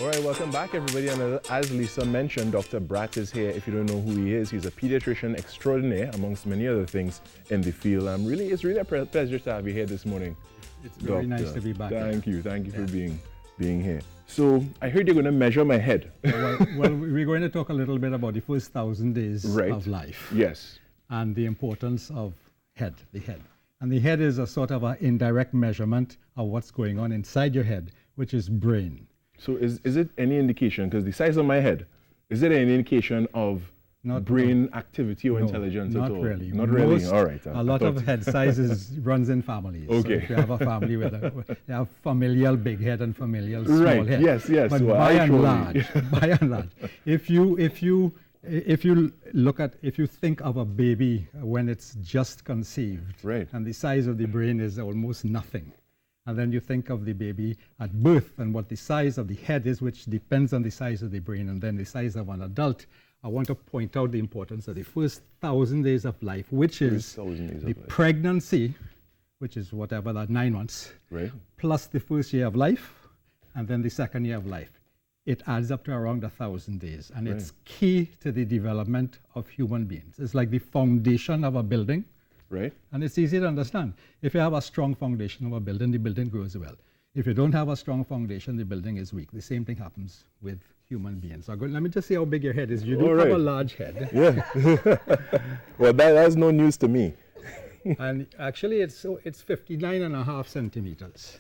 All right, welcome back, everybody. And as Lisa mentioned, Dr. Bratt is here. If you don't know who he is, he's a pediatrician extraordinaire, amongst many other things in the field. It's really a pleasure to have you here this morning. It's very nice to be back. Thank you for being here. So I heard you're going to measure my head. well, we're going to talk a little bit about the first 1,000 days of life. Yes. And the importance of the head. And the head is a sort of an indirect measurement of what's going on inside your head, which is brain. So is it any indication, because the size of my head, is it any indication of brain activity or intelligence at all? Not really. Not really. All right. A lot of head sizes runs in families. Okay. So if you have a family with you have familial big head and familial small head. Yes. But well, by and large, if you think of a baby when it's just conceived, right, and the size of the brain is almost nothing. And then you think of the baby at birth and what the size of the head is, which depends on the size of the brain, and then the size of an adult. I want to point out the importance of the first 1,000 days of life, which is the pregnancy, which is whatever that 9 months, right, plus the first year of life, and then the second year of life. It adds up to around 1,000 days, and it's key to the development of human beings. It's like the foundation of a building. Right. And it's easy to understand. If you have a strong foundation of a building, the building grows well. If you don't have a strong foundation, the building is weak. The same thing happens with human beings. So let me just see how big your head is. You do have a large head. Yeah. Well, that's no news to me. And actually, it's 59.5 centimeters.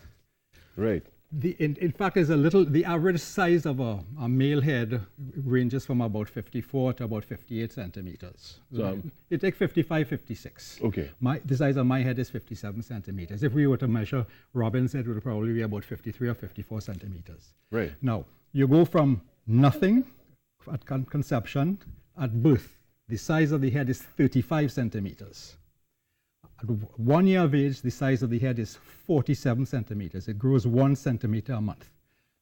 Right. In fact, the average size of a male head ranges from about 54 to about 58 centimeters. So you take 55, 56. Okay. The size of my head is 57 centimeters. If we were to measure Robin's head, it would probably be about 53 or 54 centimeters. Right. Now, you go from nothing at conception, at birth, the size of the head is 35 centimeters. At 1 year of age, the size of the head is 47 centimeters. It grows 1 centimeter a month.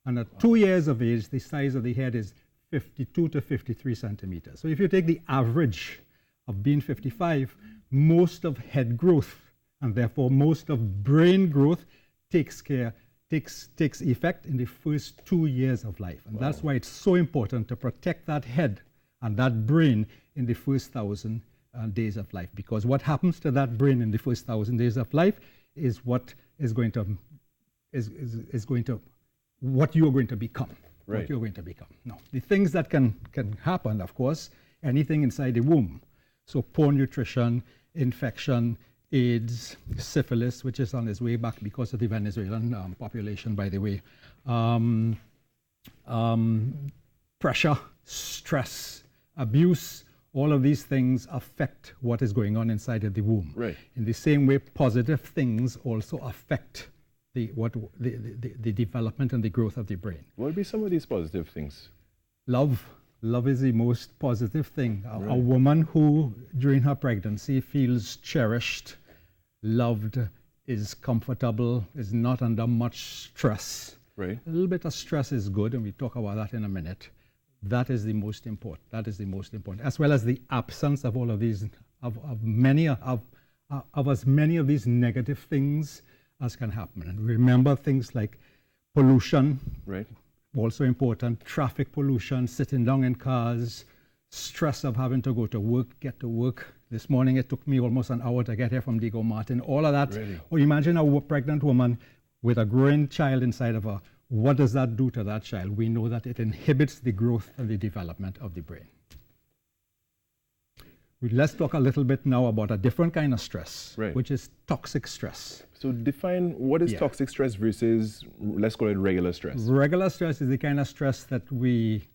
And at 2 years of age, the size of the head is 52 to 53 centimeters. So if you take the average of being 55, most of head growth, and therefore most of brain growth, takes effect in the first 2 years of life. And that's why it's so important to protect that head and that brain in the first 1,000 days of life, because what happens to that brain in the first 1,000 days of life is what is going to what you are going to become. Right. What you're going to become. Now, the things that can happen, of course, anything inside the womb. So poor nutrition, infection, AIDS, syphilis, which is on its way back because of the Venezuelan population, by the way. Pressure, stress, abuse. All of these things affect what is going on inside of the womb. Right. In the same way, positive things also affect the development and the growth of the brain. What would be some of these positive things? Love. Love is the most positive thing. A woman who, during her pregnancy, feels cherished, loved, is comfortable, is not under much stress. Right. A little bit of stress is good, and we talk about that in a minute. That is the most important. That is the most important, as well as the absence of all of these, of as many of these negative things as can happen. And remember things like pollution, right, also important. Traffic pollution, sitting down in cars, stress of having to go to work, get to work. This morning it took me almost an hour to get here from Diego Martin. All of that. Really? Or imagine a pregnant woman with a growing child inside of her. What does that do to that child? We know that it inhibits the growth and the development of the brain. Let's talk a little bit now about a different kind of stress, which is toxic stress. So define what is toxic stress versus, let's call it regular stress. Regular stress is the kind of stress that we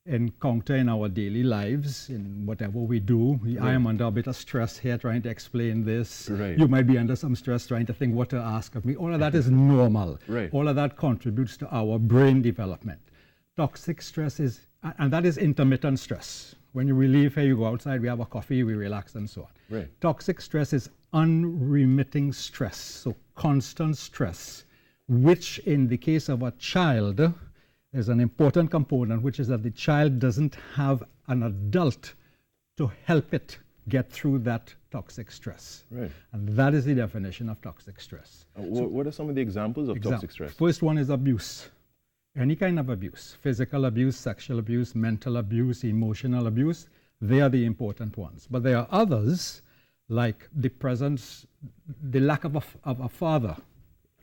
encounter in our daily lives, in whatever we do. I am under a bit of stress here trying to explain this. Right. You might be under some stress trying to think what to ask of me. All of that is normal. Right. All of that contributes to our brain development. Toxic stress is, and that is intermittent stress. When we leave here, you go outside, we have a coffee, we relax, and so on. Right. Toxic stress is unremitting stress, so constant stress, which in the case of a child, there's an important component, which is that the child doesn't have an adult to help it get through that toxic stress. Right. And that is the definition of toxic stress. What are some of the examples of toxic stress? First one is abuse. any kind of abuse, physical abuse, sexual abuse, mental abuse, emotional abuse, they are the important ones. But there are others, like the presence, the lack of a father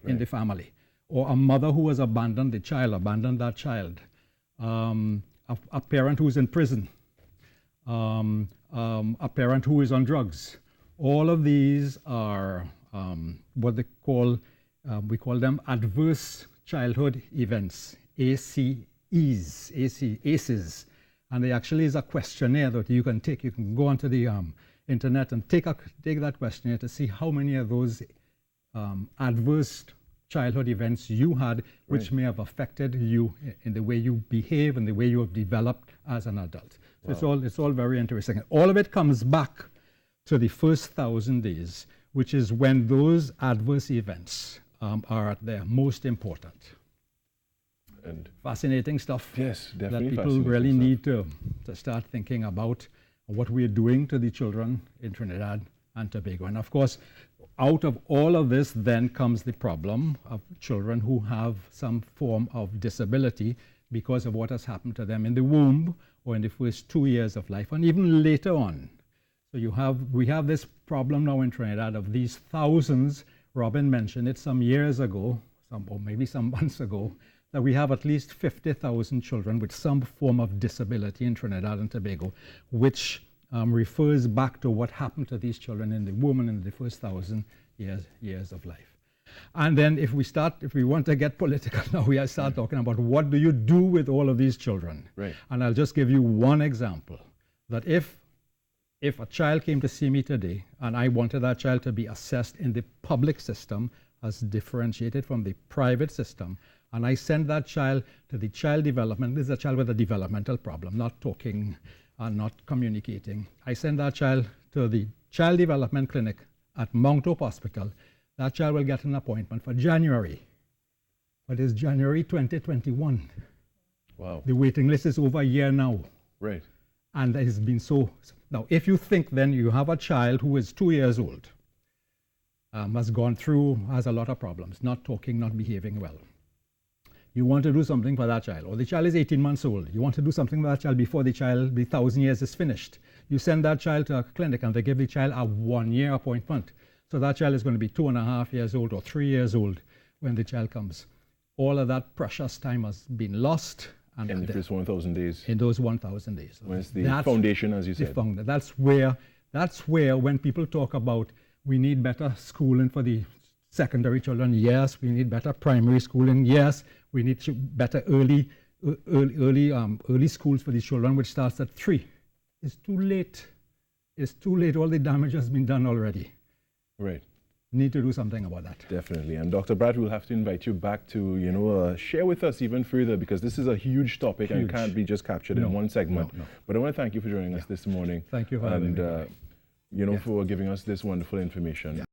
in the family, or a mother who has abandoned the child, abandoned that child, a parent who's in prison, a parent who is on drugs. All of these are what they call, we call them adverse childhood events, ACEs. And they actually is a questionnaire that you can take. You can go onto the internet and take that questionnaire to see how many of those adverse childhood events you had, which may have affected you in the way you behave and the way you have developed as an adult. So it's all very interesting. And all of it comes back to the first 1,000 days, which is when those adverse events are at their most important. And fascinating stuff. Yes, that definitely. People really need to start thinking about what we're doing to the children in Trinidad and Tobago. And of course, out of all of this then comes the problem of children who have some form of disability because of what has happened to them in the womb or in the first 2 years of life, and even later on. So we have this problem now in Trinidad of these thousands. Robin mentioned it some years ago, or maybe some months ago, that we have at least 50,000 children with some form of disability in Trinidad and Tobago, which refers back to what happened to these children in the womb and in the first 1,000 years of life. And then if we want to get political now, we start talking about what do you do with all of these children? Right. And I'll just give you one example, that if a child came to see me today and I wanted that child to be assessed in the public system as differentiated from the private system, and I send that child to the child development, this is a child with a developmental problem, not talking and not communicating. I send that child to the child development clinic at Mount Hope Hospital. That child will get an appointment for January, but it's January 2021. Wow. The waiting list is over a year now. Right. And it has been so. Now, if you think then you have a child who is 2 years old, has a lot of problems, not talking, not behaving well. You want to do something for that child, or the child is 18 months old. You want to do something for that child before the 1,000 years is finished. You send that child to a clinic and they give the child a 1-year appointment. So that child is going to be 2.5 years old or 3 years old when the child comes. All of that precious time has been lost. And in the first 1,000 days. In those 1,000 days. Where's the foundation, as you said? That's where when people talk about we need better schooling for the secondary children, yes. We need better primary schooling, yes. We need better early schools for the children, which starts at 3. It's too late. It's too late. All the damage has been done already. Right. Need to do something about that. Definitely. And Dr. Bratt, we'll have to invite you back to, share with us even further, because this is a huge topic and can't be just captured in one segment. No. But I want to thank you for joining us this morning. Thank you for having me. And, for giving us this wonderful information.